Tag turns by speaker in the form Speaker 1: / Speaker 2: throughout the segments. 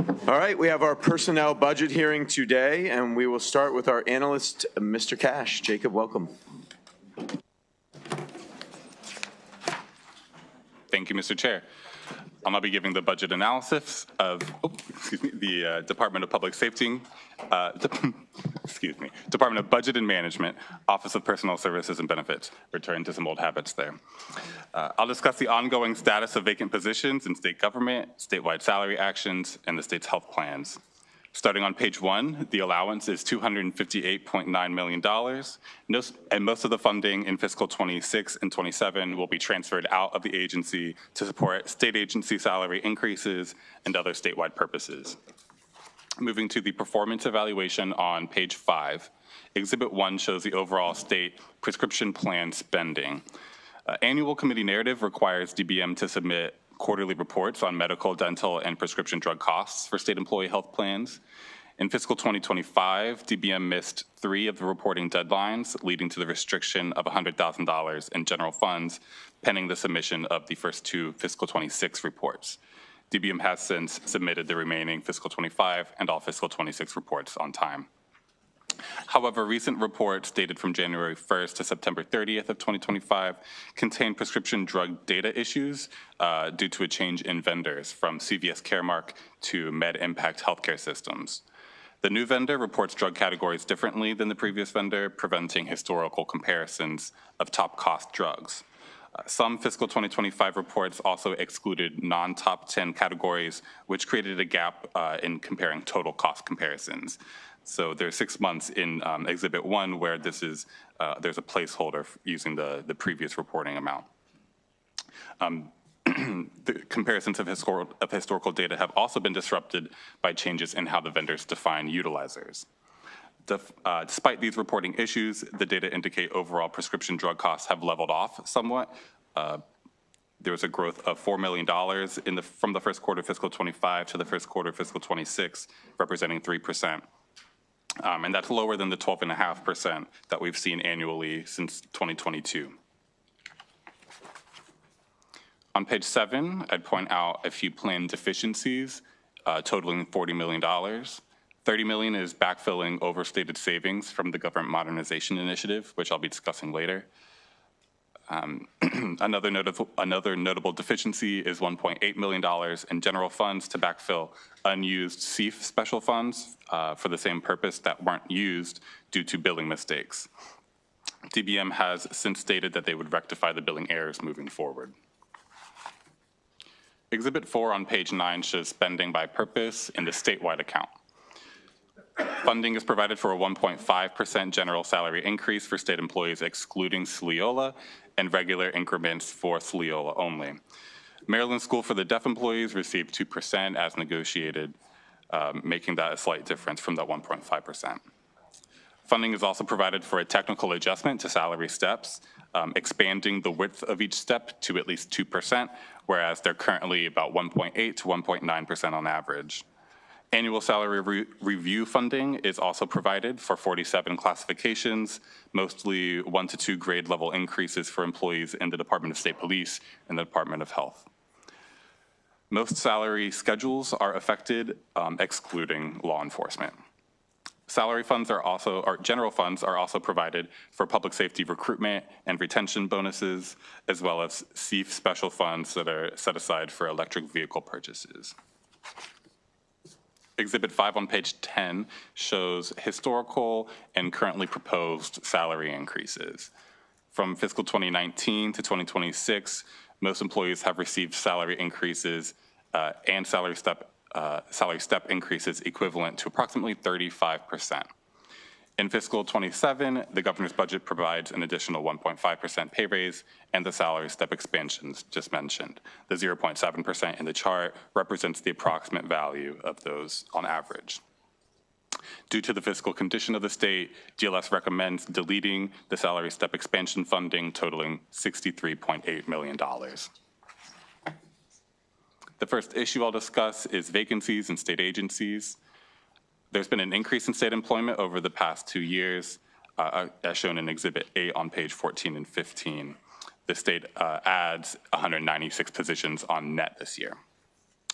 Speaker 1: All right, we have our personnel budget hearing today, and we will start with our analyst, Mr. Cash. Jacob, welcome.
Speaker 2: Thank you, Mr. Chair. I'll now be giving the budget analysis of the Department of Public Safety, Department of Budget and Management, Office of Personnel Services and Benefits. Return to some old habits there. I'll discuss the ongoing status of vacant positions in state government, statewide salary actions, and the state's health plans. Starting on page 1, the allowance is $258.9 million, and most of the funding in fiscal 26 and 27 will be transferred out of the agency to support state agency salary increases and other statewide purposes. Moving to the performance evaluation on page 5, Exhibit 1 shows the overall state prescription plan spending. Annual committee narrative requires DBM to submit quarterly reports on medical, dental, and prescription drug costs for state employee health plans. In fiscal 2025, DBM missed 3 of the reporting deadlines, leading to the restriction of $100,000 in general funds, pending the submission of the first 2 fiscal 26 reports. DBM has since submitted the remaining fiscal 25 and all fiscal 26 reports on time. However, recent reports dated from January 1st to September 30th of 2025 contain prescription drug data issues due to a change in vendors from CVS Caremark to Med Impact Healthcare Systems. The new vendor reports drug categories differently than the previous vendor, preventing historical comparisons of top cost drugs. Some fiscal 2025 reports also excluded non-top 10 categories, which created a gap in comparing total cost comparisons. So there's 6 months in Exhibit 1 where this is there's a placeholder using the previous reporting amount. The comparisons of historical data have also been disrupted by changes in how the vendors define utilizers. Despite these reporting issues, the data indicate overall prescription drug costs have leveled off somewhat. There was a growth of $4 million from the first quarter of fiscal 25 to the first quarter of fiscal 26, representing 3%. And that's lower than the 12.5% that we've seen annually since 2022. On page 7, I'd point out a few plan deficiencies totaling $40 million. $30 million is backfilling overstated savings from the Government Modernization Initiative, which I'll be discussing later. Another notable deficiency is $1.8 million in general funds to backfill unused CEF special funds for the same purpose that weren't used due to billing mistakes. DBM has since stated that they would rectify the billing errors moving forward. Exhibit 4 on page 9 shows spending by purpose in the statewide account. Funding is provided for a 1.5% general salary increase for state employees excluding SLEOLA and regular increments for SLEOLA only. Maryland School for the Deaf employees received 2% as negotiated, making that a slight difference from that 1.5%. Funding is also provided for a technical adjustment to salary steps, expanding the width of each step to at least 2%, whereas they're currently about 1.8 to 1.9% on average. Annual salary review funding is also provided for 47 classifications, mostly 1 to 2 grade level increases for employees in the Department of State Police and the Department of Health. Most salary schedules are affected, excluding law enforcement. Salary funds general funds are also provided for public safety recruitment and retention bonuses, as well as CEF special funds that are set aside for electric vehicle purchases. Exhibit 5 on page 10 shows historical and currently proposed salary increases. From fiscal 2019 to 2026, most employees have received salary increases and salary step increases equivalent to approximately 35%. In fiscal 27, the governor's budget provides an additional 1.5% pay raise and the salary step expansions just mentioned. The 0.7% in the chart represents the approximate value of those on average. Due to the fiscal condition of the state, DLS recommends deleting the salary step expansion funding totaling $63.8 million. The first issue I'll discuss is vacancies in state agencies. There's been an increase in state employment over the past 2 years, as shown in Exhibit 8 on page 14 and 15. The state adds 196 positions on net this year.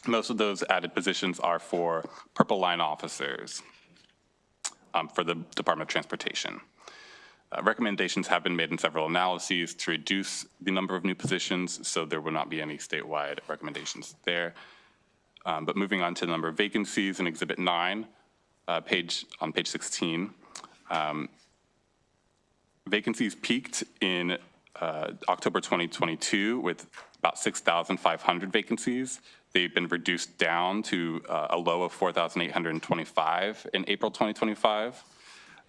Speaker 2: Most of those added positions are for Purple Line officers for the Department of Transportation. Recommendations have been made in several analyses to reduce the number of new positions, so there will not be any statewide recommendations there. But moving on to the number of vacancies in Exhibit 9, on page 16, vacancies peaked in October 2022 with about 6,500 vacancies. They've been reduced down to a low of 4,825 in April 2025.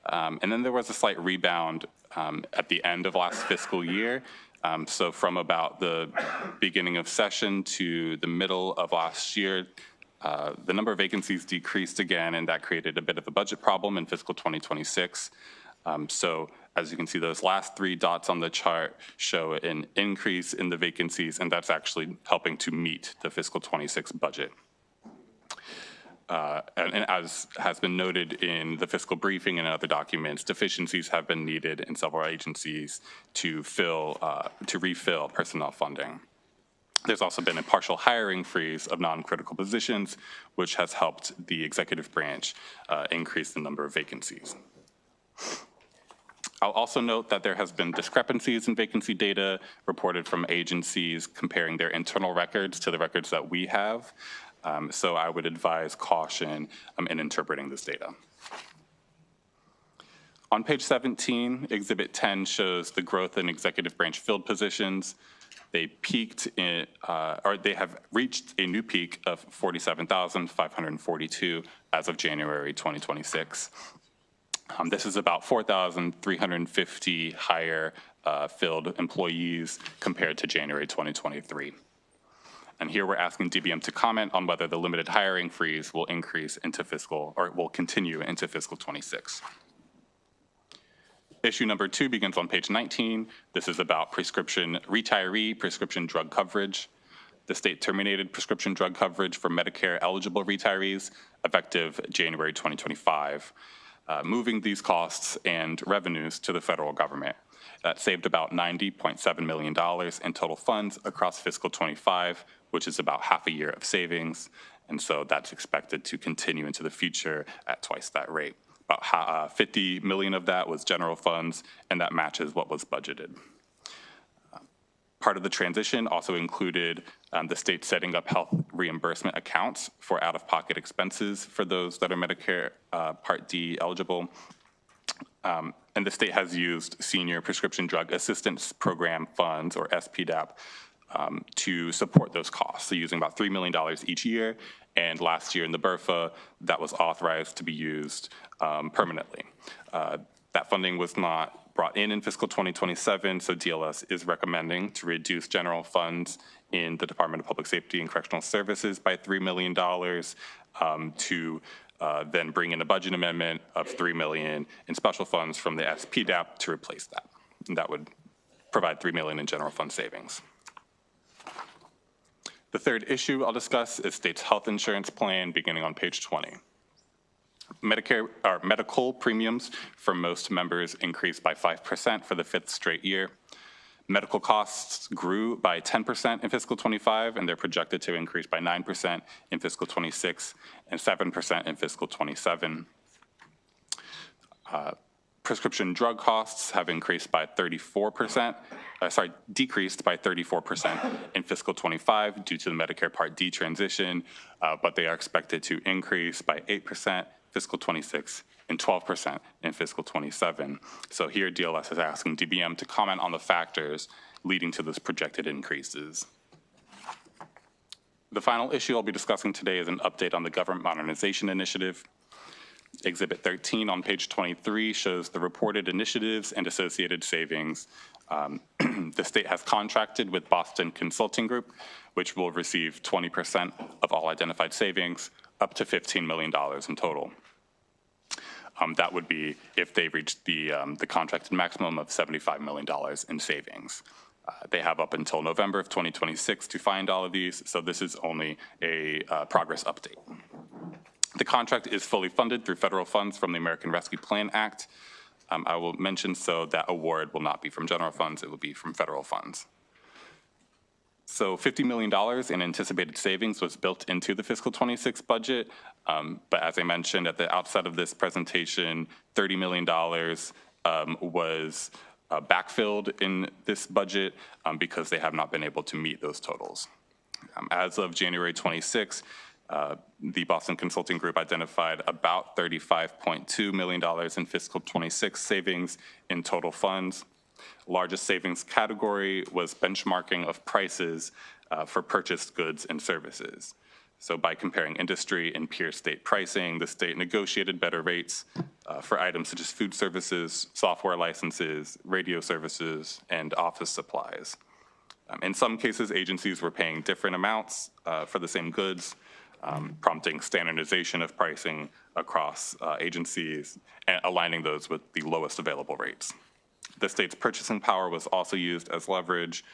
Speaker 2: And then there was a slight rebound at the end of last fiscal year. So from about the beginning of session to the middle of last year, the number of vacancies decreased again, and that created a bit of a budget problem in fiscal 2026. So as you can see, those last 3 dots on the chart show an increase in the vacancies, and that's actually helping to meet the fiscal 26 budget. And as has been noted in the fiscal briefing and other documents, deficiencies have been needed in several agencies to refill personnel funding. There's also been a partial hiring freeze of non-critical positions, which has helped the executive branch increase the number of vacancies. I'll also note that there has been discrepancies in vacancy data reported from agencies comparing their internal records to the records that we have. So I would advise caution in interpreting this data. On page 17, Exhibit 10 shows the growth in executive branch filled positions. They peaked in, or they have reached a new peak of 47,542 as of January 2026. This is about 4,350 higher filled employees compared to January 2023. And here we're asking DBM to comment on whether the limited hiring freeze will increase into fiscal, or will continue into fiscal 26. Issue number 2 begins on page 19. This is about retiree prescription drug coverage. The state terminated prescription drug coverage for Medicare eligible retirees effective January 2025. Moving these costs and revenues to the federal government. That saved about $90.7 million in total funds across fiscal 25, which is about half a year of savings. And so that's expected to continue into the future at twice that rate. About 50 million of that was general funds, and that matches what was budgeted. Part of the transition also included the state setting up health reimbursement accounts for out-of-pocket expenses for those that are Medicare Part D eligible. And the state has used Senior Prescription Drug Assistance Program funds, or SPDAP, to support those costs. So using about $3 million each year. And last year in the BRFA, that was authorized to be used permanently. That funding was not brought in fiscal 2027, so DLS is recommending to reduce general funds in the Department of Public Safety and Correctional Services by $3 million to then bring in a budget amendment of $3 million in special funds from the SPDAP to replace that. And that would provide $3 million in general fund savings. The third issue I'll discuss is state's health insurance plan beginning on page 20. Medical premiums for most members increased by 5% for the 5th straight year. Medical costs grew by 10% in fiscal 25, and they're projected to increase by 9% in fiscal 26 and 7% in fiscal 27. Prescription drug costs have decreased by 34% in fiscal 25 due to the Medicare Part D transition, but they are expected to increase by 8% fiscal 26 and 12% in fiscal 27. So here DLS is asking DBM to comment on the factors leading to those projected increases. The final issue I'll be discussing today is an update on the Government Modernization Initiative. Exhibit 13 on page 23 shows the reported initiatives and associated savings. The state has contracted with Boston Consulting Group, which will receive 20% of all identified savings, up to $15 million in total. That would be if they reach the contracted maximum of $75 million in savings. They have up until November of 2026 to find all of these, so this is only a progress update. The contract is fully funded through federal funds from the American Rescue Plan Act. I will mention so that award will not be from general funds, it will be from federal funds. So $50 million in anticipated savings was built into the fiscal 26 budget. But as I mentioned at the outset of this presentation, $30 million was backfilled in this budget because they have not been able to meet those totals. As of January 26, the Boston Consulting Group identified about $35.2 million in fiscal 26 savings in total funds. Largest savings category was benchmarking of prices for purchased goods and services. So by comparing industry and peer state pricing, the state negotiated better rates for items such as food services, software licenses, radio services, and office supplies. In some cases, agencies were paying different amounts for the same goods, prompting standardization of pricing across agencies and aligning those with the lowest available rates. The state's purchasing power was also used as leverage,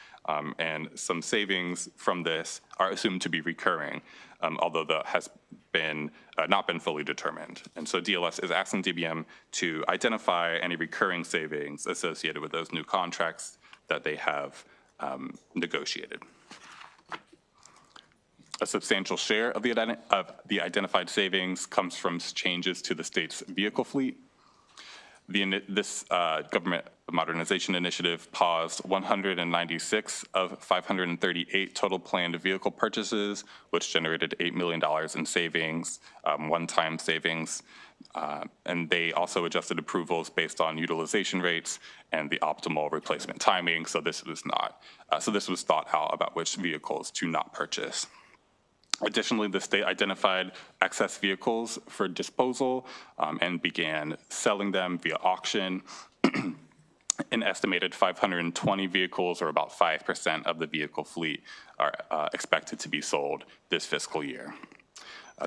Speaker 2: and some savings from this are assumed to be recurring, although that has been not been fully determined. And so DLS is asking DBM to identify any recurring savings associated with those new contracts that they have negotiated. A substantial share of the identified savings comes from changes to the state's vehicle fleet. This government modernization initiative paused 196 of 538 total planned vehicle purchases, which generated $8 million in savings, one-time savings. And they also adjusted approvals based on utilization rates and the optimal replacement timing. So this was not. So this was thought out about which vehicles to not purchase. Additionally, the state identified excess vehicles for disposal and began selling them via auction. An estimated 520 vehicles, or about 5% of the vehicle fleet, are expected to be sold this fiscal year.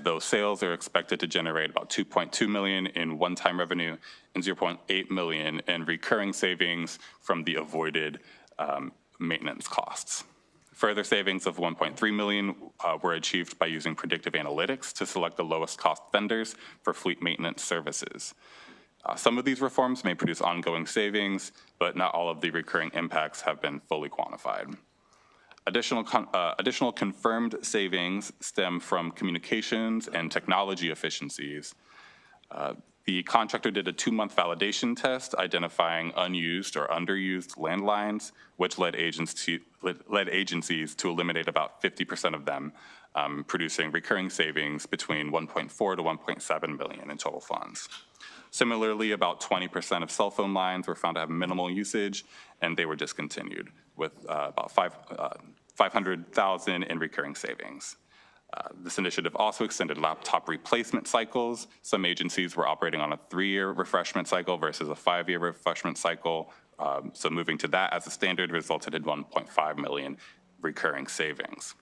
Speaker 2: Those sales are expected to generate about $2.2 million in one-time revenue and $0.8 million in recurring savings from the avoided maintenance costs. Further savings of $1.3 million were achieved by using predictive analytics to select the lowest cost vendors for fleet maintenance services. Some of these reforms may produce ongoing savings, but not all of the recurring impacts have been fully quantified. Additional confirmed savings stem from communications and technology efficiencies. The contractor did a 2-month validation test identifying unused or underused landlines, which led agencies to eliminate about 50% of them, producing recurring savings between $1.4 to $1.7 million in total funds. Similarly, about 20% of cell phone lines were found to have minimal usage, and they were discontinued, with about $500,000 in recurring savings. This initiative also extended laptop replacement cycles. Some agencies were operating on a 3-year refreshment cycle versus a 5-year refreshment cycle. So moving to that as a standard resulted in $1.5 million recurring savings.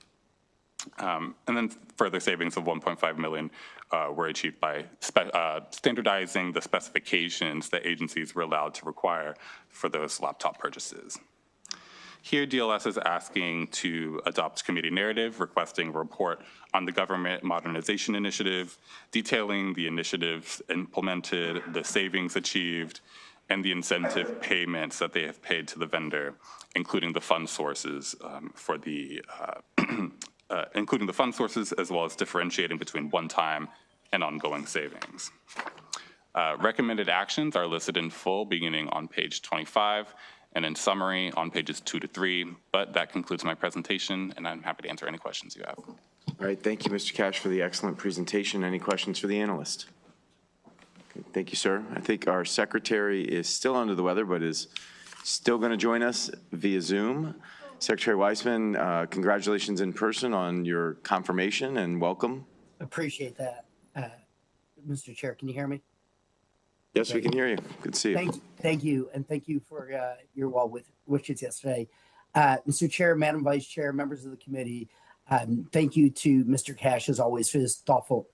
Speaker 2: And then further savings of $1.5 million were achieved by standardizing the specifications that agencies were allowed to require for those laptop purchases. Here, DLS is asking to adopt committee narrative, requesting a report on the government modernization initiative, detailing the initiatives implemented, the savings achieved, and the incentive payments that they have paid to the vendor, including the fund sources for the including the fund sources, as well as differentiating between one-time and ongoing savings. Recommended actions are listed in full beginning on page 25 and in summary on pages 2 to 3, but that concludes my presentation, and I'm happy to answer any questions you have.
Speaker 1: All right, thank you, Mr. Cash, for the excellent presentation. Any questions for the analyst? Okay, thank you, sir. I think our secretary is still under the weather, but is still going to join us via Zoom. Secretary Weissman, congratulations in person on your confirmation and welcome.
Speaker 3: Appreciate that. Mr. Chair, can you hear me?
Speaker 1: Yes, we can hear you. Good to see you.
Speaker 3: Thank you, and thank you for your well wishes yesterday. Mr. Chair, Madam Vice Chair, members of the committee, thank you to Mr. Cash, as always, for his thoughtful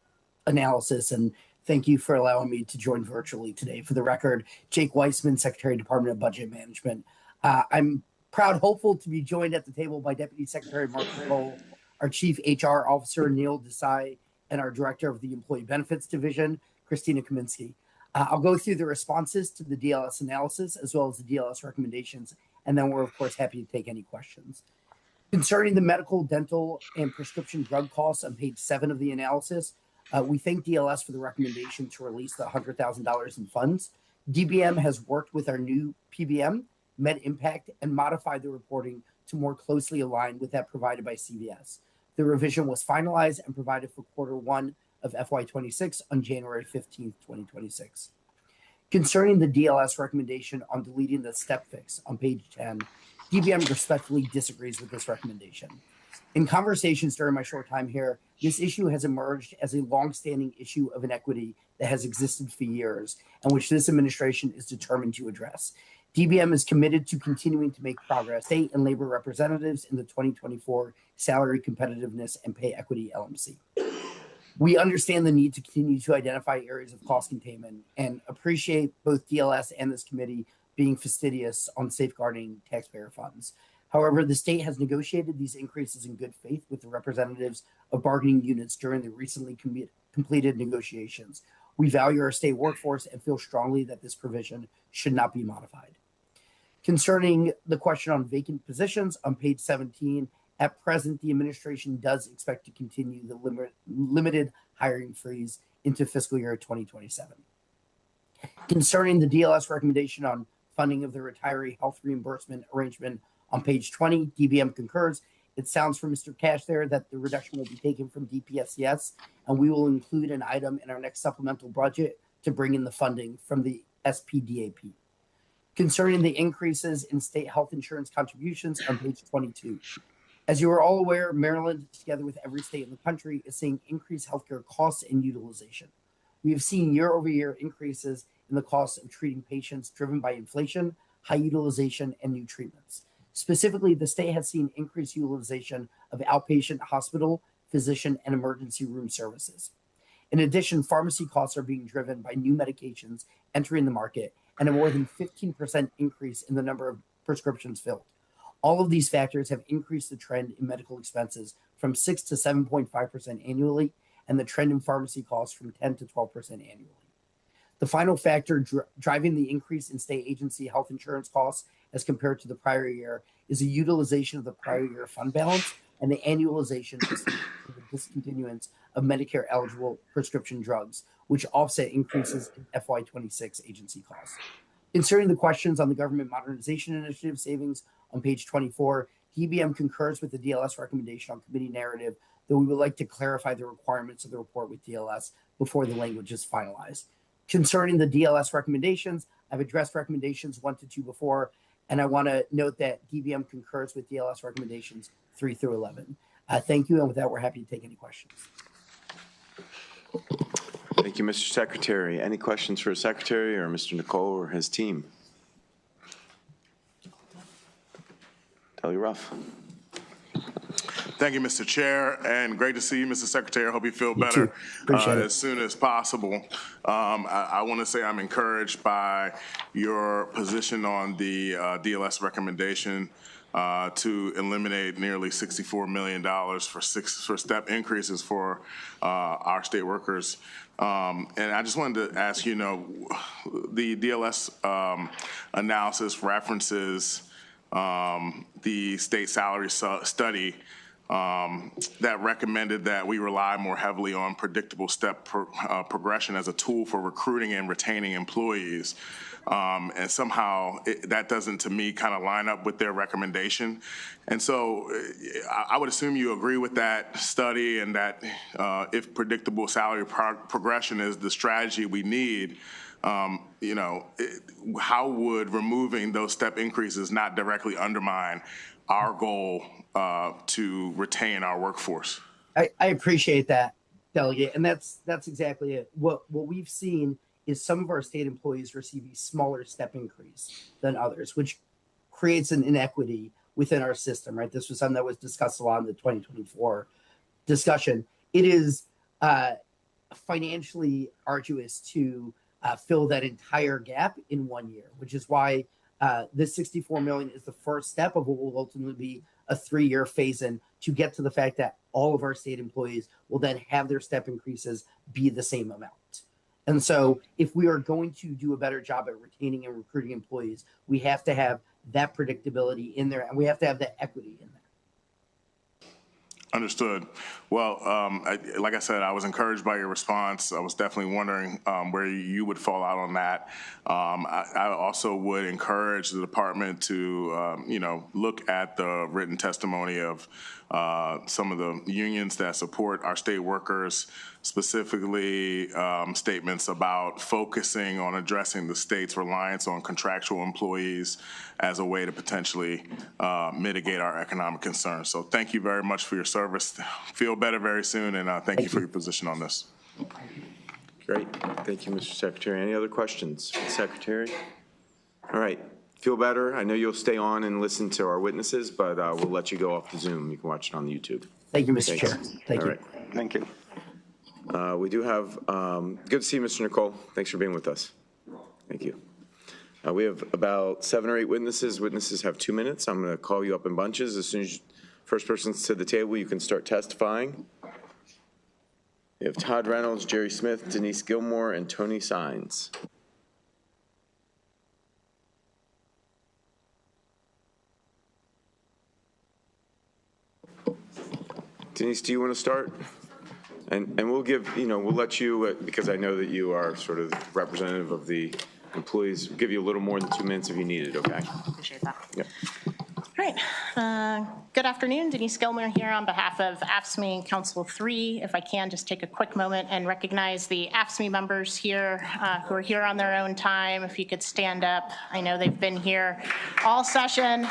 Speaker 3: analysis, and thank you for allowing me to join virtually today. For the record, Jake Weissman, Secretary, Department of Budget Management. I'm proud, hopeful to be joined at the table by Deputy Secretary Mark Cole, our Chief HR Officer, Neil Desai, and our Director of the Employee Benefits Division, Christina Kaminsky. I'll go through the responses to the DLS analysis as well as the DLS recommendations, and then we're, of course, happy to take any questions. Concerning the medical, dental, and prescription drug costs on page 7 of the analysis, we thank DLS for the recommendation to release the $100,000 in funds. DBM has worked with our new PBM, MedImpact, and modified the reporting to more closely align with that provided by CVS. The revision was finalized and provided for Q1 of FY26 on January 15th, 2026. Concerning the DLS recommendation on deleting the step fix on page 10, DBM respectfully disagrees with this recommendation. In conversations during my short time here, this issue has emerged as a longstanding issue of inequity that has existed for years and which this administration is determined to address. DBM is committed to continuing to make progress. State and labor representatives in the 2024 Salary Competitiveness and Pay Equity LMC. We understand the need to continue to identify areas of cost containment and appreciate both DLS and this committee being fastidious on safeguarding taxpayer funds. However, the state has negotiated these increases in good faith with the representatives of bargaining units during the recently completed negotiations. We value our state workforce and feel strongly that this provision should not be modified. Concerning the question on vacant positions on page 17, at present, the administration does expect to continue the limited hiring freeze into fiscal year 2027. Concerning the DLS recommendation on funding of the retiree health reimbursement arrangement on page 20, DBM concurs. It sounds from Mr. Cash there that the reduction will be taken from DPSCS, and we will include an item in our next supplemental budget to bring in the funding from the SPDAP. Concerning the increases in state health insurance contributions on page 22. As you are all aware, Maryland, together with every state in the country, is seeing increased healthcare costs and utilization. We have seen year-over-year increases in the cost of treating patients driven by inflation, high utilization, and new treatments. Specifically, the state has seen increased utilization of outpatient hospital, physician, and emergency room services. In addition, pharmacy costs are being driven by new medications entering the market and a more than 15% increase in the number of prescriptions filled. All of these factors have increased the trend in medical expenses from 6 to 7.5% annually, and the trend in pharmacy costs from 10 to 12% annually. The final factor driving the increase in state agency health insurance costs as compared to the prior year is the utilization of the prior year fund balance and the annualization of the discontinuance of Medicare eligible prescription drugs, which offset increases in FY26 agency costs. Concerning the questions on the government modernization initiative savings on page 24, DBM concurs with the DLS recommendation on committee narrative, though we would like to clarify the requirements of the report with DLS before the language is finalized. Concerning the DLS recommendations, I've addressed recommendations 1 to 2 before, and I want to note that DBM concurs with DLS recommendations 3 through 11. Thank you, and with that, we're happy to take any questions.
Speaker 1: Thank you, Mr. Secretary. Any questions for the Secretary or Mr. Nicole or his team? Telly Ruff.
Speaker 4: Thank you, Mr. Chair, and great to see you, Mr. Secretary. I hope you feel better as soon as possible. I want to say I'm encouraged by your position on the DLS recommendation to eliminate nearly $64 million for step increases for our state workers. And I just wanted to ask, the DLS analysis references the state salary study that recommended that we rely more heavily on predictable step progression as a tool for recruiting and retaining employees. And somehow that doesn't, to me, kind of line up with their recommendation. And so I would assume you agree with that study and that if predictable salary progression is the strategy we need, how would removing those step increases not directly undermine our goal to retain our workforce?
Speaker 3: I appreciate that, Delegate, and that's exactly it. What we've seen is some of our state employees receive a smaller step increase than others, which creates an inequity within our system, right? This was something that was discussed a lot in the 2024 discussion. It is financially arduous to fill that entire gap in 1 year, which is why this $64 million is the first step of what will ultimately be a 3-year phase-in to get to the fact that all of our state employees will then have their step increases be the same amount. And so if we are going to do a better job at retaining and recruiting employees, we have to have that predictability in there, and we have to have that equity in there.
Speaker 4: Understood. Well, like I said, I was encouraged by your response. I was definitely wondering where you would fall out on that. I also would encourage the department to, look at the written testimony of some of the unions that support our state workers, specifically statements about focusing on addressing the state's reliance on contractual employees as a way to potentially mitigate our economic concerns. So thank you very much for your service. Feel better very soon, and thank you for your position on this.
Speaker 1: Great. Thank you, Mr. Secretary. Any other questions for the Secretary? All right. Feel better. I know you'll stay on and listen to our witnesses, but we'll let you go off the Zoom. You can watch it on the YouTube.
Speaker 3: Thank you, Mr.
Speaker 1: Thanks.
Speaker 3: Chair. Thank
Speaker 1: All
Speaker 3: you.
Speaker 1: right.
Speaker 2: Thank you.
Speaker 1: We do have, good to see you, Mr. Nicole. Thanks for being with us. Thank you. We have about 7 or 8 witnesses. Witnesses have 2 minutes. I'm going to call you up in bunches. As soon as first person's to the table, you can start testifying. We have Todd Reynolds, Jerry Smith, Denise Gilmore, and Tony Sines. Denise, do you want to start? And we'll give, we'll let you, because I know that you are sort of representative of the employees, we'll give you a little more than 2 minutes if you need it, okay?
Speaker 5: Appreciate that.
Speaker 1: Yep.
Speaker 5: All right. Good afternoon. Denise Gilmore here on behalf of AFSCME Council 3. If I can, just take a quick moment and recognize the AFSCME members here who are here on their own time. If you could stand up. I know they've been here all session.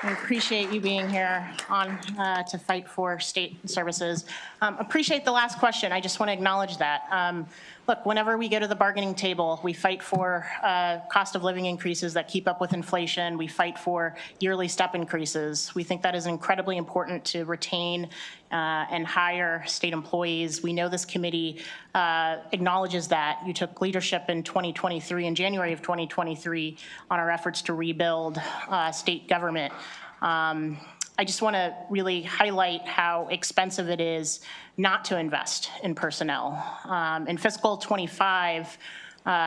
Speaker 5: We appreciate you being here on to fight for state services. Appreciate the last question. I just want to acknowledge that. Look, whenever we go to the bargaining table, we fight for cost of living increases that keep up with inflation. We fight for yearly step increases. We think that is incredibly important to retain and hire state employees. We know this committee acknowledges that. You took leadership in 2023, in January of 2023, on our efforts to rebuild state government. I just want to really highlight how expensive it is not to invest in personnel. In fiscal 25,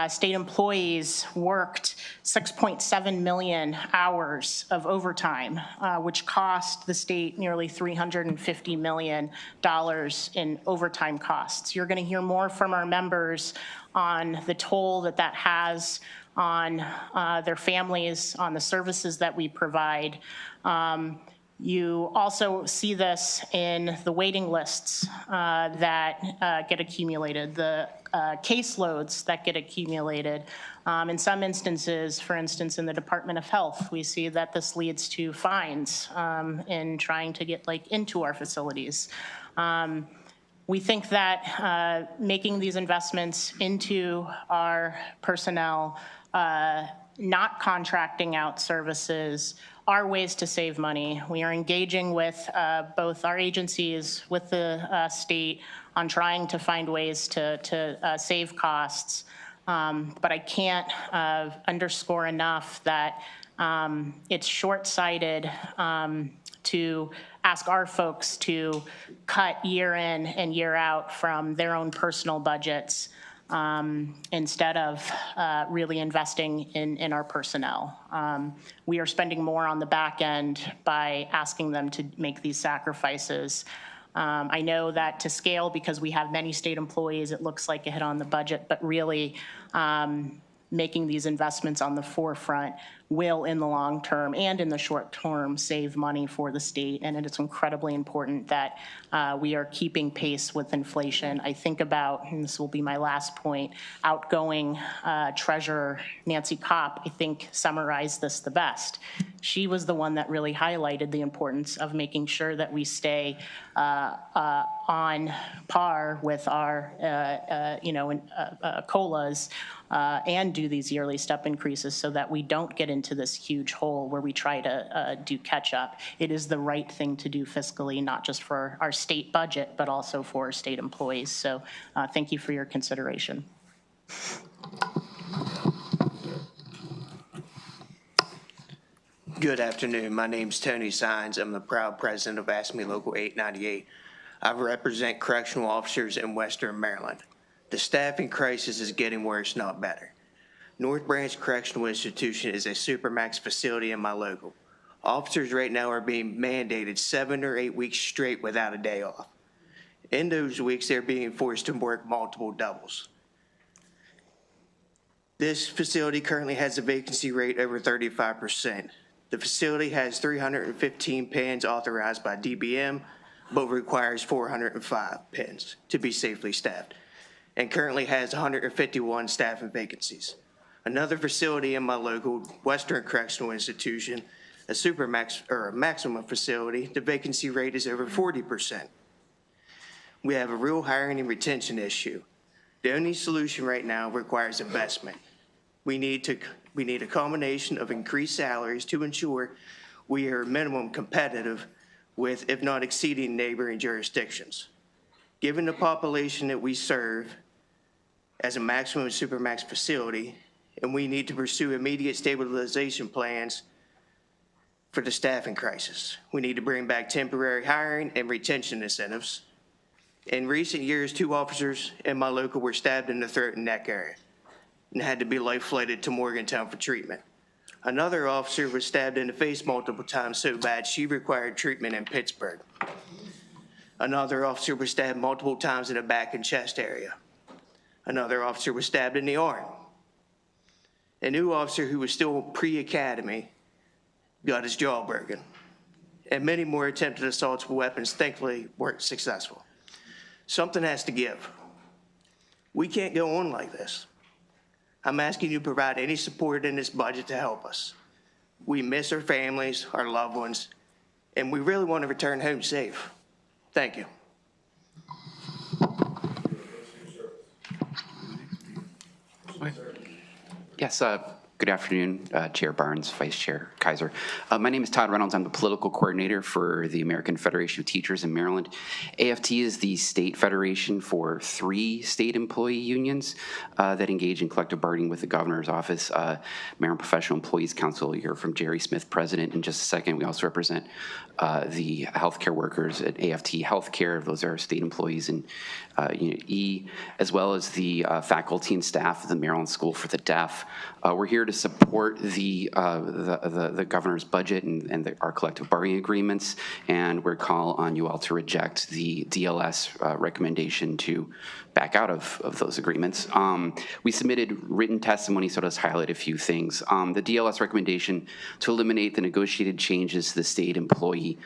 Speaker 5: state employees worked 6.7 million hours of overtime, which cost the state nearly $350 million in overtime costs. You're going to hear more from our members on the toll that that has on their families, on the services that we provide. You also see this in the waiting lists that get accumulated, the caseloads that get accumulated. In some instances, for instance, in the Department of Health, we see that this leads to fines in trying to get into our facilities. We think that making these investments into our personnel, not contracting out services, are ways to save money. We are engaging with both our agencies, with the state, on trying to find ways to save costs. But I can't underscore enough that it's short-sighted to ask our folks to cut year in and year out from their own personal budgets instead of really investing in our personnel. We are spending more on the back end by asking them to make these sacrifices. I know that to scale, because we have many state employees, it looks like a hit on the budget, but really making these investments on the forefront will, in the long term and in the short term, save money for the state. And it's incredibly important that we are keeping pace with inflation. I think about, and this will be my last point, outgoing Treasurer Nancy Kopp, I think, summarized this the best. She was the one that really highlighted the importance of making sure that we stay on par with our, COLAs and do these yearly step increases so that we don't get into this huge hole where we try to do catch up. It is the right thing to do fiscally, not just for our state budget, but also for our state employees. So thank you for your consideration.
Speaker 6: Good afternoon. My name's Tony Sines. I'm the proud president of AFSCME Local 898. I represent correctional officers in Western Maryland. The staffing crisis is getting worse, not better. North Branch Correctional Institution is a supermax facility in my local. Officers right now are being mandated 7 or 8 weeks straight without a day off. In those weeks, they're being forced to work multiple doubles. This facility currently has a vacancy rate over 35%. The facility has 315 pens authorized by DBM, but requires 405 pens to be safely staffed, and currently has 151 staffing vacancies. Another facility in my local Western Correctional Institution, a supermax or a maximum facility, the vacancy rate is over 40%. We have a real hiring and retention issue. The only solution right now requires investment. We need a combination of increased salaries to ensure we are minimum competitive with, if not exceeding, neighboring jurisdictions. Given the population that we serve as a maximum and supermax facility, and we need to pursue immediate stabilization plans for the staffing crisis. We need to bring back temporary hiring and retention incentives. In recent years, 2 officers in my local were stabbed in the throat and neck area and had to be life flighted to Morgantown for treatment. Another officer was stabbed in the face multiple times so bad she required treatment in Pittsburgh. Another officer was stabbed multiple times in the back and chest area. Another officer was stabbed in the arm. A new officer who was still pre-academy got his jaw broken. And many more attempted assaults with weapons thankfully weren't successful. Something has to give. We can't go on like this. I'm asking you to provide any support in this budget to help us. We miss our families, our loved ones, and we really want to return home safe. Thank you.
Speaker 7: Yes, good afternoon, Chair Barnes, Vice Chair Kaiser. My name is Todd Reynolds. I'm the political coordinator for the American Federation of Teachers in Maryland. AFT is the state federation for 3 state employee unions that engage in collective bargaining with the governor's office. Maryland Professional Employees Council, you'll hear from Jerry Smith, president, in just a second. We also represent the healthcare workers at AFT Healthcare. Those are state employees in Unit E, as well as the faculty and staff of the Maryland School for the Deaf. We're here to support the governor's budget and our collective bargaining agreements, and we're call on you all to reject the DLS recommendation to back out of those agreements. We submitted written testimony, so let's highlight a few things. The DLS recommendation to eliminate the negotiated changes to the state employee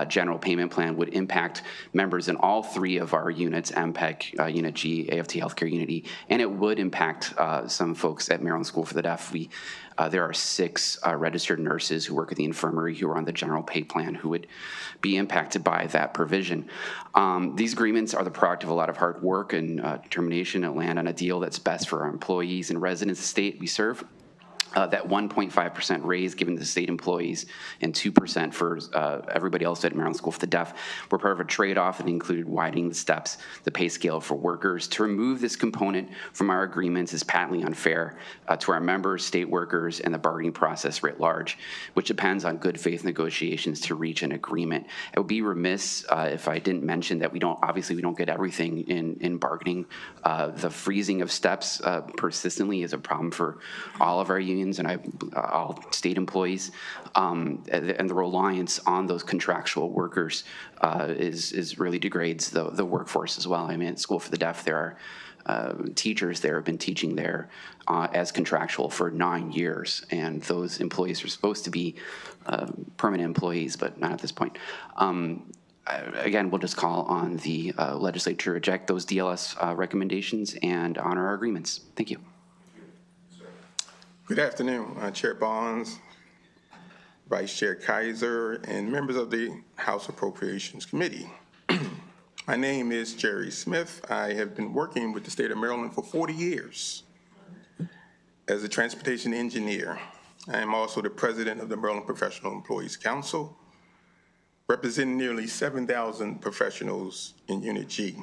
Speaker 7: general payment plan would impact members in all 3 of our units, MPEC, Unit G, AFT Healthcare Unit E, and it would impact some folks at Maryland School for the Deaf. There are 6 registered nurses who work at the infirmary who are on the general pay plan who would be impacted by that provision. These agreements are the product of a lot of hard work and determination to land on a deal that's best for our employees and residents of the state we serve. That 1.5% raise given to state employees and 2% for everybody else at Maryland School for the Deaf were part of a trade-off that included widening the steps, the pay scale for workers. To remove this component from our agreements is patently unfair to our members, state workers, and the bargaining process writ large, which depends on good faith negotiations to reach an agreement. I would be remiss if I didn't mention that we don't get everything in bargaining. The freezing of steps persistently is a problem for all of our unions and all state employees, and the reliance on those contractual workers is really degrades the workforce as well. I mean, at School for the Deaf, there are teachers there have been teaching there as contractual for 9 years, and those employees are supposed to be permanent employees, but not at this point. Again, we'll just call on the legislature to reject those DLS recommendations and honor our agreements. Thank you.
Speaker 8: Good afternoon, Chair Barnes, Vice Chair Kaiser, and members of the House Appropriations Committee. My name is Jerry Smith. I have been working with the state of Maryland for 40 years as a transportation engineer. I am also the president of the Maryland Professional Employees Council, representing nearly 7,000 professionals in Unit G.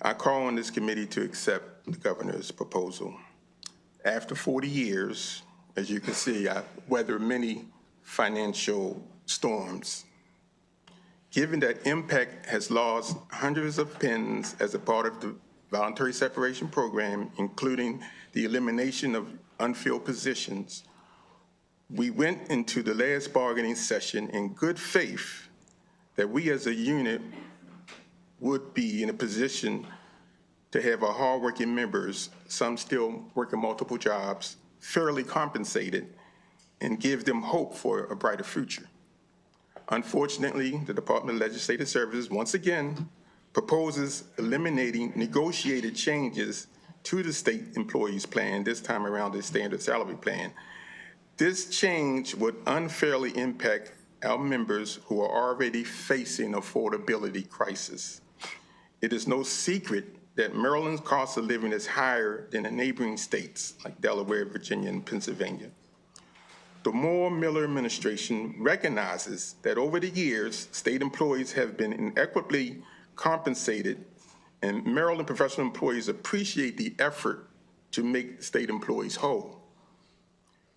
Speaker 8: I call on this committee to accept the governor's proposal. After 40 years, as you can see, I weathered many financial storms. Given that MPEC has lost hundreds of pens as a part of the voluntary separation program, including the elimination of unfilled positions, We went into the last bargaining session in good faith that we as a unit would be in a position to have our hardworking members, some still working multiple jobs, fairly compensated, and give them hope for a brighter future. Unfortunately, the Department of Legislative Services once again proposes eliminating negotiated changes to the state employees plan, this time around the standard salary plan. This change would unfairly impact our members who are already facing affordability crisis. It is no secret that Maryland's cost of living is higher than the neighboring states like Delaware, Virginia, and Pennsylvania. The Moore-Miller administration recognizes that over the years, state employees have been inequitably compensated, and Maryland professional employees appreciate the effort to make state employees whole.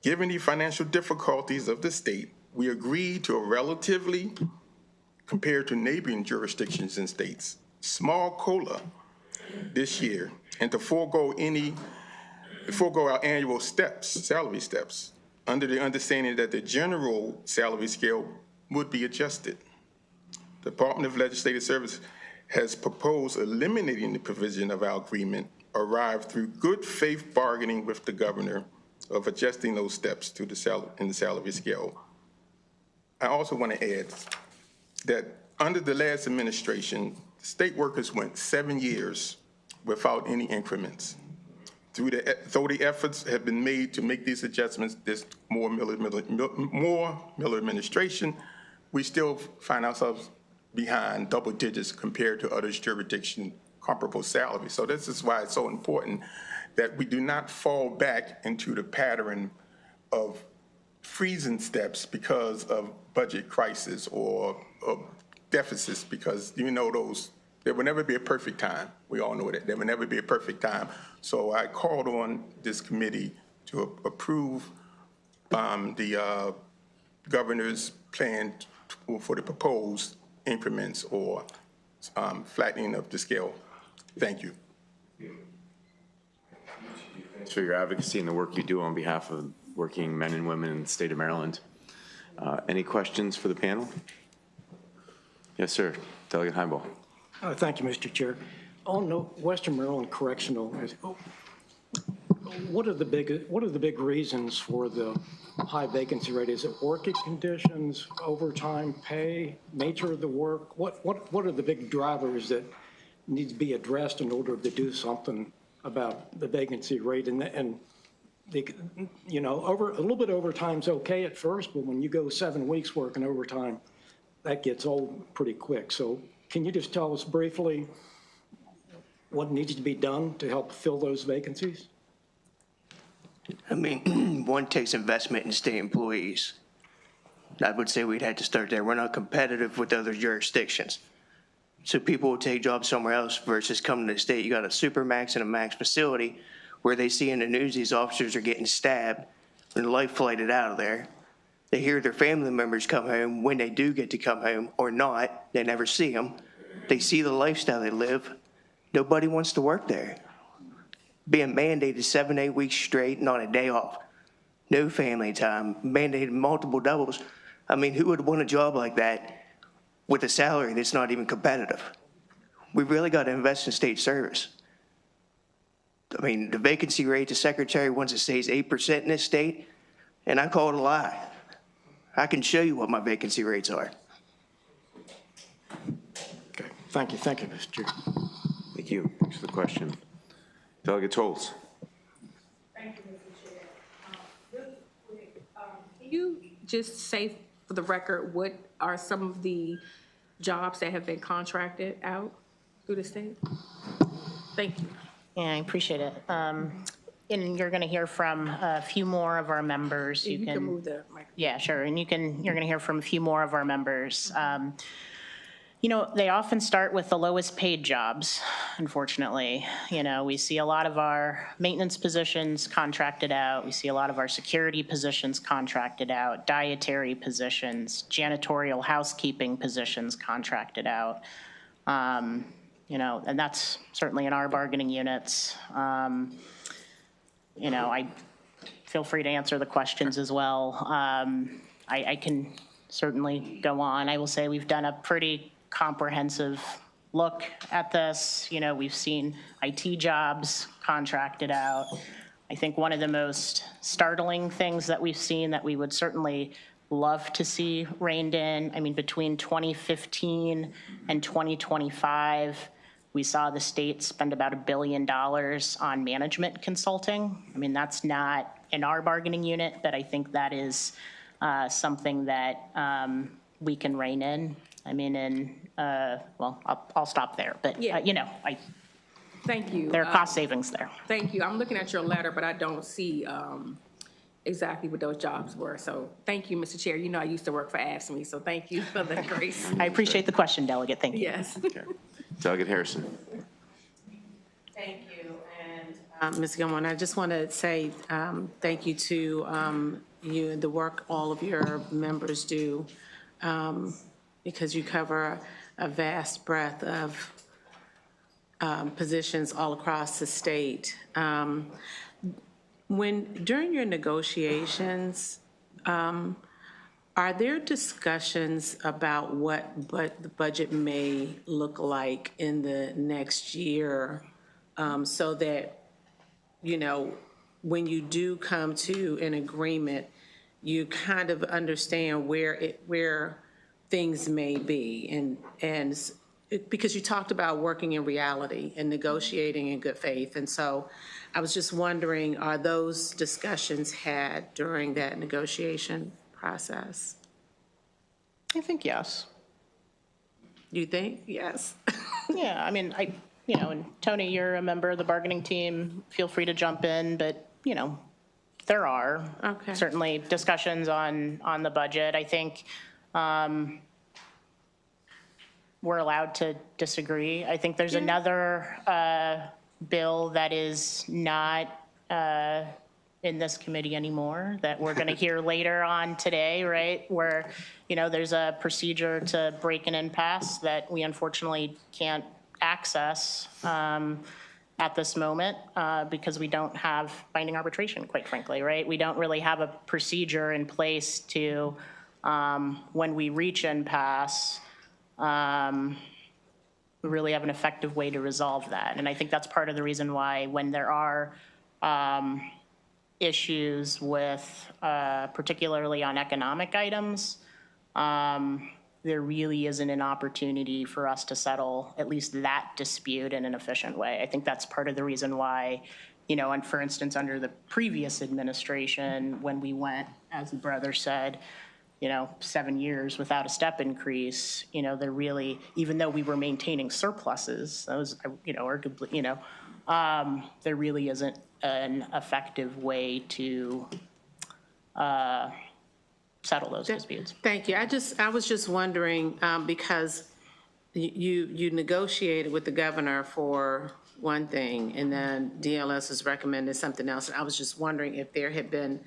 Speaker 8: Given the financial difficulties of the state, we agreed to a relatively, compared to neighboring jurisdictions and states, small COLA this year, and to forego our annual steps, salary steps, under the understanding that the general salary scale would be adjusted. The Department of Legislative Services has proposed eliminating the provision of our agreement arrived through good faith bargaining with the governor of adjusting those steps to the salary scale. I also want to add that under the last administration, state workers went 7 years without any increments. Though the efforts have been made to make these adjustments, this Moore-Miller administration, we still find ourselves behind double digits compared to other jurisdiction comparable salaries. So this is why it's so important that we do not fall back into the pattern of freezing steps because of budget crisis or deficits, because you know there will never be a perfect time. We all know that. There will never be a perfect time. So I called on this committee to approve the governor's plan for the proposed increments or flattening of the scale. Thank you.
Speaker 1: Thanks for your advocacy and the work you do on behalf of working men and women in the state of Maryland. Any questions for the panel? Yes, sir. Delegate Heimbaugh.
Speaker 9: Thank you, Mr. Chair. On the Western Maryland Correctional, what are the big reasons for the high vacancy rate? Is it working conditions, overtime pay, nature of the work? What are the big drivers that need to be addressed in order to do something about the vacancy rate? And you know, a little bit overtime's okay at first, but when you go 7 weeks working overtime, that gets old pretty quick. So can you just tell us briefly what needs to be done to help fill those vacancies?
Speaker 6: I mean, one takes investment in state employees. I would say we'd have to start there. We're not competitive with other jurisdictions. So people will take jobs somewhere else versus coming to the state. You got a supermax and a max facility where they see in the news these officers are getting stabbed and life flighted out of there. They hear their family members come home. When they do get to come home or not, they never see them. They see the lifestyle they live. Nobody wants to work there. Being mandated 7 to 8 weeks straight, not a day off. No family time, mandated multiple doubles. I mean, who would want a job like that with a salary that's not even competitive? We really got to invest in state service. I mean, the vacancy rate, the secretary wants to say is 8% in this state, and I call it a lie. I can show you what my vacancy rates are.
Speaker 9: Okay, thank you, Mr. Chair.
Speaker 1: Thank you. Thanks for the question. Delegate Tolles.
Speaker 10: Thank you, Mr. Chair. Really quick, can you just say for the record, what are some of the jobs that have been contracted out through the state? Thank you.
Speaker 5: Yeah, I appreciate it. And you're going to hear from a few more of our members.
Speaker 10: You can move the microphone.
Speaker 5: Yeah, sure. And you're going to hear from a few more of our members. You know, they often start with the lowest paid jobs, unfortunately. You know, we see a lot of our maintenance positions contracted out. We see a lot of our security positions contracted out, dietary positions, janitorial housekeeping positions contracted out. You know, and that's certainly in our bargaining units. You know, I feel free to answer the questions as well. I can certainly go on. I will say we've done a pretty comprehensive look at this. You know, we've seen IT jobs contracted out. I think one of the most startling things that we've seen that we would certainly love to see reined in, I mean, between 2015 and 2025, we saw the state spend about $1 billion on management consulting. I mean, that's not in our bargaining unit, but I think that is something that we can rein in. I mean, well, I'll stop there, but
Speaker 10: Yeah.
Speaker 5: you know,
Speaker 10: Thank you.
Speaker 5: there are cost savings there.
Speaker 10: Thank you. I'm looking at your letter, but I don't see exactly what those jobs were. So thank you, Mr. Chair. You know I used to work for AFSCME, so thank you for the grace.
Speaker 5: I appreciate the question, Delegate. Thank you.
Speaker 10: Yes.
Speaker 1: Okay. Delegate Harrison.
Speaker 11: Thank you. And Ms. Gilmore, I just want to say thank you to you and the work all of your members do, because you cover a vast breadth of positions all across the state. During your negotiations, are there discussions about what the budget may look like in the next year, so that, you know, when you do come to an agreement, you kind of understand where things may be, and because you talked about working in reality and negotiating in good faith, and so I was just wondering, are those discussions had during that negotiation process?
Speaker 5: I think yes.
Speaker 11: You think? Yes.
Speaker 5: Yeah, I mean, you know, and Tony, you're a member of the bargaining team. Feel free to jump in, but, you know, there are certainly discussions on the budget. I think we're allowed to disagree. I think there's another bill that is not in this committee anymore that we're going to hear later on today, right? Where, you know, there's a procedure to break an impasse that we unfortunately can't access at this moment because we don't have binding arbitration, quite frankly, right? We don't really have a procedure in place to, when we reach impasse, we really have an effective way to resolve that. And I think that's part of the reason why when there are issues with, particularly on economic items, there really isn't an opportunity for us to settle at least that dispute in an efficient way. I think that's part of the reason why, you know, and for instance, under the previous administration, when we went, as the brother said, you know, 7 years without a step increase, you know, there really, even though we were maintaining surpluses, those, you know, arguably, you know, there really isn't an effective way to settle those disputes.
Speaker 11: Thank you. I was just wondering, because you negotiated with the governor for one thing, and then DLS has recommended something else. And I was just wondering if there had been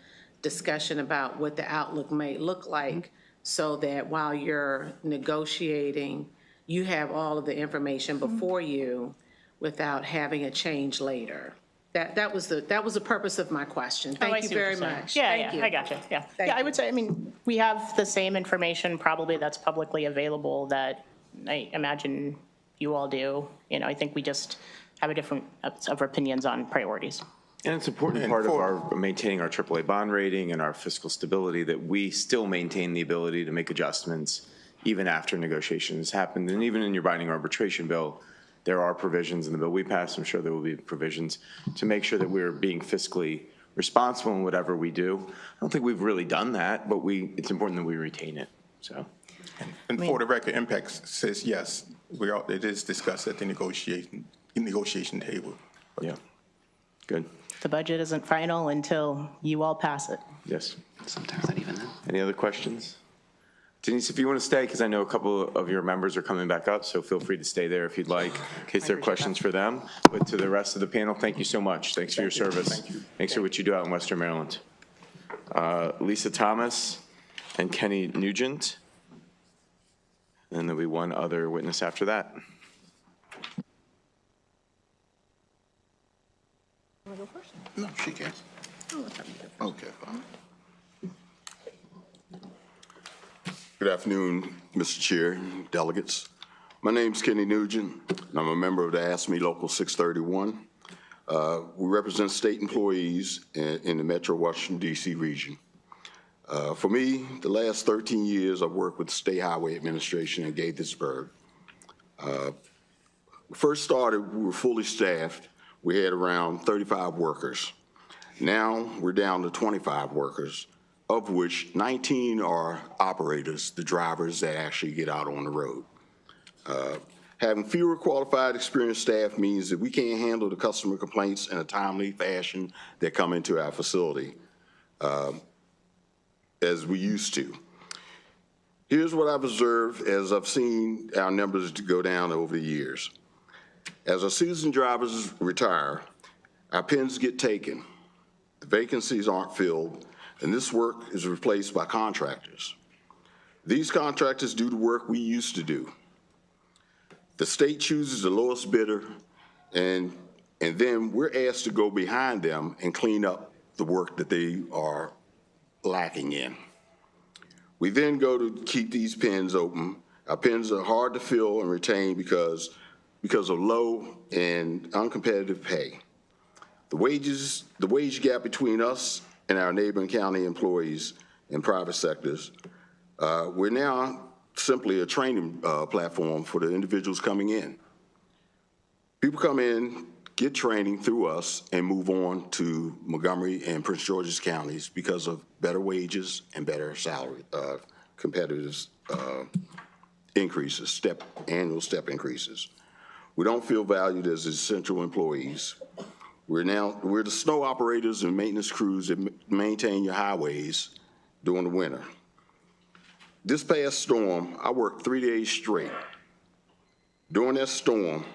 Speaker 11: discussion about what the outlook may look like, so that while you're negotiating, you have all of the information before you without having a change later. That was the purpose of my question. Thank you very much.
Speaker 5: Yeah,
Speaker 11: Thank you.
Speaker 5: I got you. Yeah.
Speaker 11: Thank
Speaker 5: I would say, I mean, we have the same information probably that's publicly available that I imagine you all do. You know, I think we just have a different of opinions on priorities.
Speaker 1: And it's an important part of our maintaining our AAA bond rating and our fiscal stability that we still maintain the ability to make adjustments even after negotiations happened. And even in your binding arbitration bill, there are provisions in the bill we passed, I'm sure there will be provisions, to make sure that we're being fiscally responsible in whatever we do. I don't think we've really done that, but it's important that we retain it, so.
Speaker 8: And for the record, Impact says yes, it is discussed at the negotiation table.
Speaker 1: Yeah, good.
Speaker 5: The budget isn't final until you all pass it.
Speaker 1: Yes.
Speaker 7: Sometimes not even then.
Speaker 1: Any other questions? Denise, if you want to stay, because I know a couple of your members are coming back up, so feel free to stay there if you'd like, in case there are questions for them. But to the rest of the panel, thank you so much. Thanks for your service.
Speaker 8: Thank you.
Speaker 1: Thanks for what you do out in Western Maryland. Lisa Thomas and Kenny Nugent. And then there'll be one other witness after that.
Speaker 8: No, she can.
Speaker 12: Okay, fine. Good afternoon, Mr. Chair, delegates. My name's Kenny Nugent, and I'm a member of the AFSCME Local 631. We represent state employees in the Metro Washington, D.C. region. For me, the last 13 years, I've worked with the State Highway Administration in Gaithersburg. First started, we were fully staffed. We had around 35 workers. Now we're down to 25 workers, of which 19 are operators, the drivers that actually get out on the road. Having fewer qualified, experienced staff means that we can't handle the customer complaints in a timely fashion that come into our facility as we used to. Here's what I've observed as I've seen our numbers go down over the years. As our seasoned drivers retire, our pens get taken, the vacancies aren't filled, and this work is replaced by contractors. These contractors do the work we used to do. The state chooses the lowest bidder, and then we're asked to go behind them and clean up the work that they are lacking in. We then go to keep these pens open. Our pens are hard to fill and retain because of low and uncompetitive pay. The wage gap between us and our neighboring county employees in private sectors, we're now simply a training platform for the individuals coming in. People come in, get training through us, and move on to Montgomery and Prince George's counties because of better wages and better salary, competitive increases, annual step increases. We don't feel valued as essential employees. We're the snow operators and maintenance crews that maintain your highways during the winter. This past storm, I worked 3 days straight. During that storm,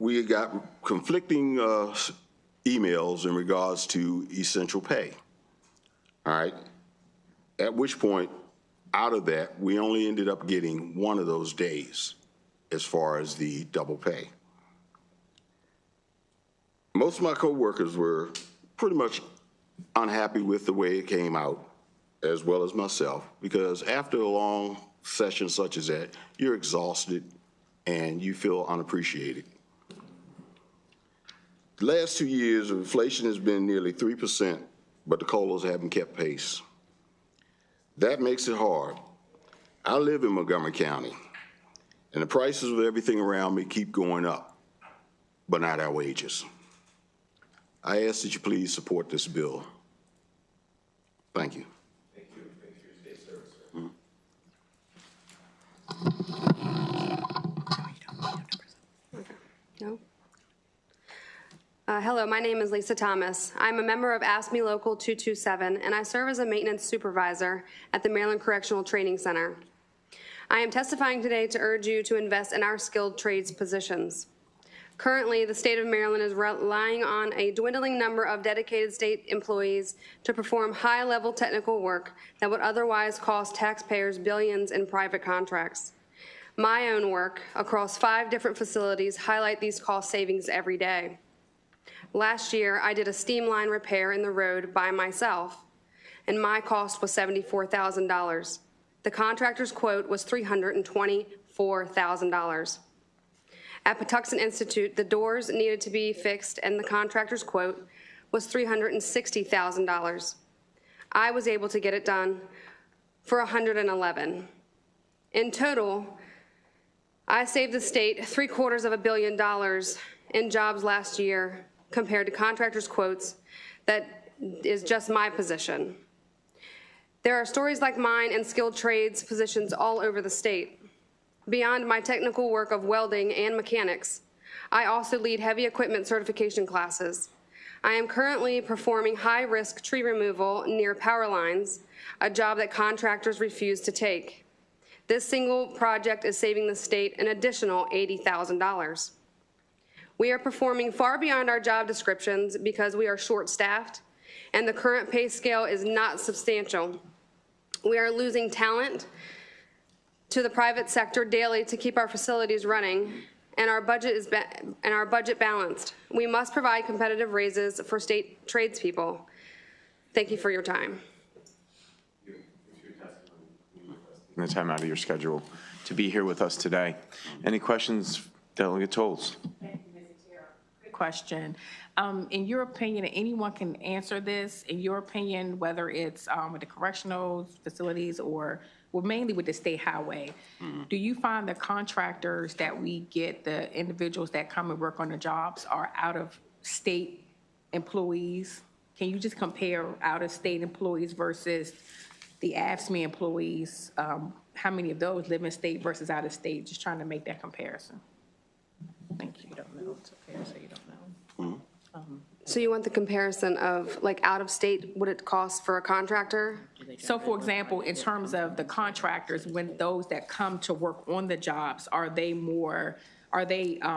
Speaker 12: we got conflicting emails in regards to essential pay. All right. At which point, out of that, we only ended up getting one of those days as far as the double pay. Most of my coworkers were pretty much unhappy with the way it came out, as well as myself, because after a long session such as that, you're exhausted and you feel unappreciated. The last 2 years, inflation has been nearly 3%, but the COLAs haven't kept pace. That makes it hard. I live in Montgomery County, and the prices of everything around me keep going up, but not our wages. I ask that you please support this bill. Thank you.
Speaker 13: Thank you. Thank you for your state service, sir.
Speaker 14: No? Hello, my name is Lisa Thomas. I'm a member of AFSCME Local 227, and I serve as a maintenance supervisor at the Maryland Correctional Training Center. I am testifying today to urge you to invest in our skilled trades positions. Currently, the state of Maryland is relying on a dwindling number of dedicated state employees to perform high-level technical work that would otherwise cost taxpayers billions in private contracts. My own work across 5 different facilities highlight these cost savings every day. Last year, I did a steam line repair in the road by myself, and my cost was $74,000. The contractor's quote was $324,000. At Patuxent Institute, the doors needed to be fixed, and the contractor's quote was $360,000. I was able to get it done for $111,000. In total, I saved the state $750 million in jobs last year compared to contractors' quotes. That is just my position. There are stories like mine in skilled trades positions all over the state. Beyond my technical work of welding and mechanics, I also lead heavy equipment certification classes. I am currently performing high-risk tree removal near power lines, a job that contractors refuse to take. This single project is saving the state an additional $80,000. We are performing far beyond our job descriptions because we are short-staffed, and the current pay scale is not substantial. We are losing talent to the private sector daily to keep our facilities running, and our budget balanced. We must provide competitive raises for state tradespeople. Thank you for your time.
Speaker 1: And the time out of your schedule to be here with us today. Any questions, Delegate Tolles?
Speaker 10: Question. In your opinion, and anyone can answer this, in your opinion, whether it's with the correctional facilities or well, mainly with the state highway, do you find the contractors that we get, the individuals that come and work on the jobs are out-of-state employees? Can you just compare out-of-state employees versus the AFSCME employees? How many of those live in state versus out-of-state? Just trying to make that comparison. Thank you. You don't know. It's okay to say you don't know.
Speaker 14: So you want the comparison of like out of state, what it costs for a contractor?
Speaker 10: So for example, in terms of the contractors, when those that come to work on the jobs, are they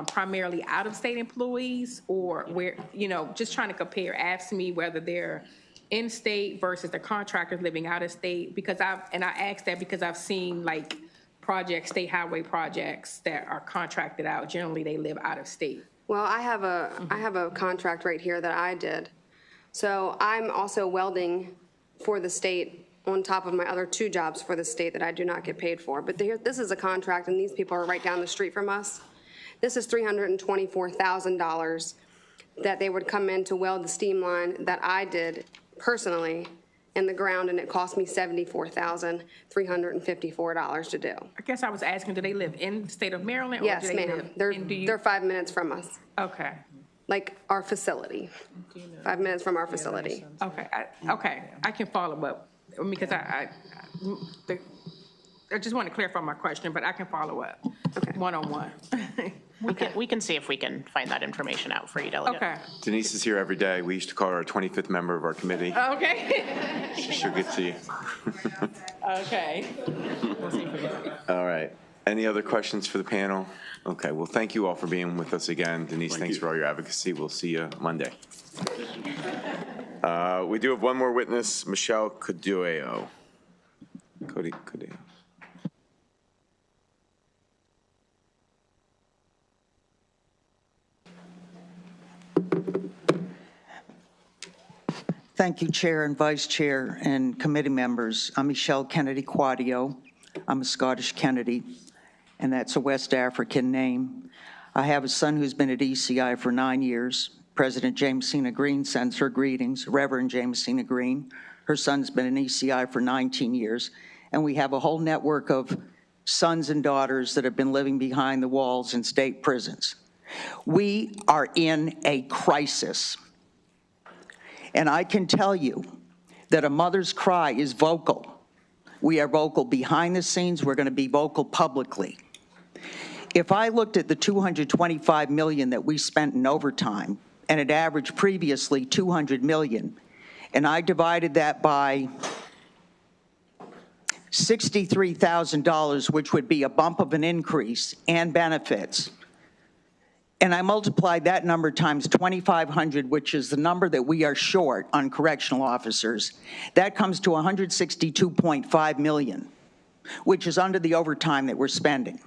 Speaker 10: primarily out-of-state employees, or where, just trying to compare, AFSCME, whether they're in-state versus the contractors living out-of-state? Because I asked that because I've seen like projects, state highway projects that are contracted out. Generally, they live out-of-state.
Speaker 14: Well, I have a contract right here that I did. So I'm also welding for the state on top of my other 2 jobs for the state that I do not get paid for. But this is a contract, and these people are right down the street from us. This is $324,000 that they would come in to weld the steam line that I did personally in the ground, and it cost me $74,354 to do.
Speaker 10: I guess I was asking, do they live in the state of Maryland?
Speaker 14: Yes,
Speaker 10: or do they
Speaker 14: ma'am.
Speaker 10: live
Speaker 14: They're 5 minutes from us.
Speaker 10: Okay.
Speaker 14: Like our facility. 5 minutes from our facility.
Speaker 10: Okay. I can follow up because I just want to clarify my question, but I can follow up one-on-one.
Speaker 5: We can see if we can find that information out for you, Delegate.
Speaker 10: Okay.
Speaker 1: Denise is here every day. We used to call her our 25th member of our committee.
Speaker 10: Okay.
Speaker 1: She'll get to you.
Speaker 10: Okay.
Speaker 1: All right. Any other questions for the panel? Okay, well, thank you all for being with us again. Denise, thanks for all your advocacy. We'll see you Monday. We do have one more witness, Michelle Codeo. Codeo.
Speaker 15: Thank you, Chair and Vice Chair and committee members. I'm Michelle Kennedy Quadio. I'm a Scottish Kennedy, and that's a West African name. I have a son who's been at ECI for 9 years. President Jamesina Green sends her greetings, Reverend Jamesina Green. Her son's been in ECI for 19 years, and we have a whole network of sons and daughters that have been living behind the walls in state prisons. We are in a crisis. And I can tell you that a mother's cry is vocal. We are vocal behind the scenes. We're going to be vocal publicly. If I looked at the $225 million that we spent in overtime, and it averaged previously $200 million, and I divided that by $63,000, which would be a bump of an increase and benefits, and I multiplied that number times 2,500, which is the number that we are short on correctional officers, that comes to $162.5 million, which is under the overtime that we're spending.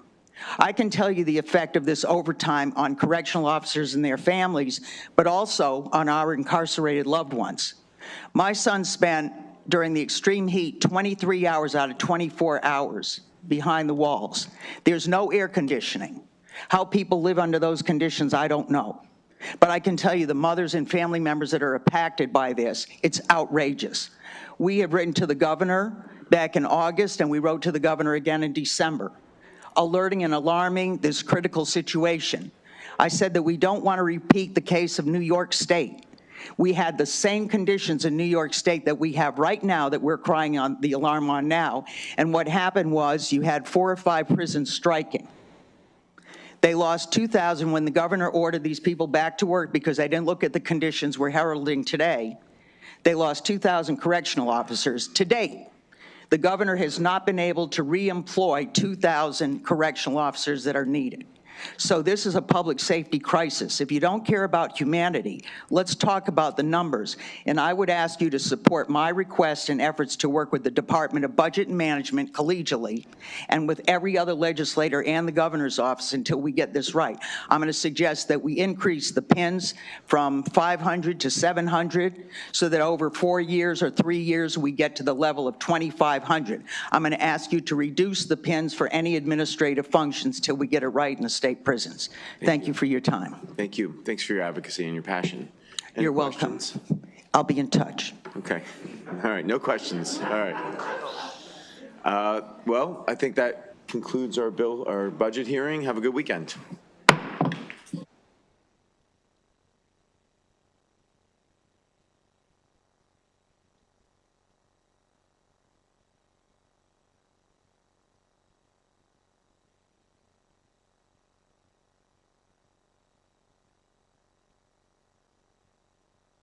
Speaker 15: I can tell you the effect of this overtime on correctional officers and their families, but also on our incarcerated loved ones. My son spent, during the extreme heat, 23 hours out of 24 hours behind the walls. There's no air conditioning. How people live under those conditions, I don't know. But I can tell you the mothers and family members that are impacted by this, it's outrageous. We have written to the governor back in August, and we wrote to the governor again in December, alerting and alarming this critical situation. I said that we don't want to repeat the case of New York State. We had the same conditions in New York State that we have right now that we're crying on the alarm on now. And what happened was you had 4 or 5 prisons striking. They lost 2,000 when the governor ordered these people back to work because they didn't look at the conditions we're heralding today. They lost 2,000 correctional officers. To date, the governor has not been able to re-employ 2,000 correctional officers that are needed. So this is a public safety crisis. If you don't care about humanity, let's talk about the numbers. And I would ask you to support my request and efforts to work with the Department of Budget and Management collegially and with every other legislator and the governor's office until we get this right. I'm going to suggest that we increase the PINs from 500 to 700 so that over 4 years or 3 years we get to the level of 2,500. I'm going to ask you to reduce the PINs for any administrative functions till we get it right in the state prisons. Thank you for your time.
Speaker 1: Thank you. Thanks for your advocacy and your passion. Any
Speaker 15: You're
Speaker 1: questions?
Speaker 15: welcome. I'll be in touch.
Speaker 1: Okay. All right, no questions. All right. Well, I think that concludes our budget hearing. Have a good weekend.